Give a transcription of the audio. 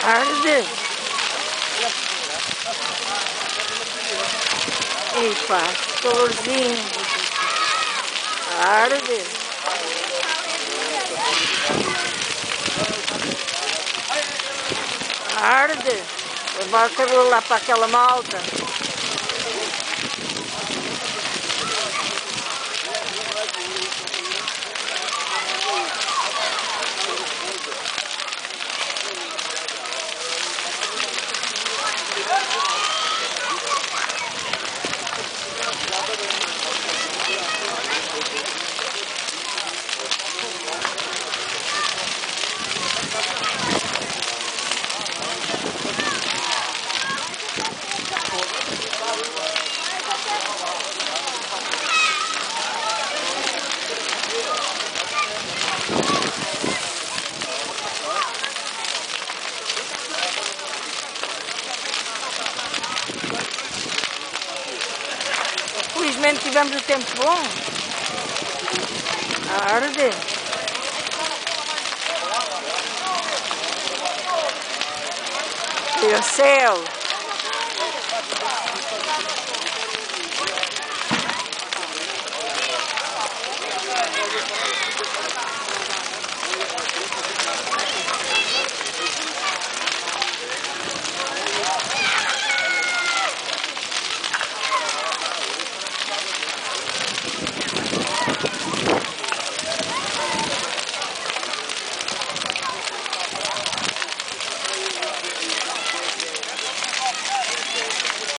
Arde. Epa, calorzinho. Arde. Arde. Levar o cabelo lá para aquela malta. Felizmente tivemos o tempo bom. Arde. E o céu.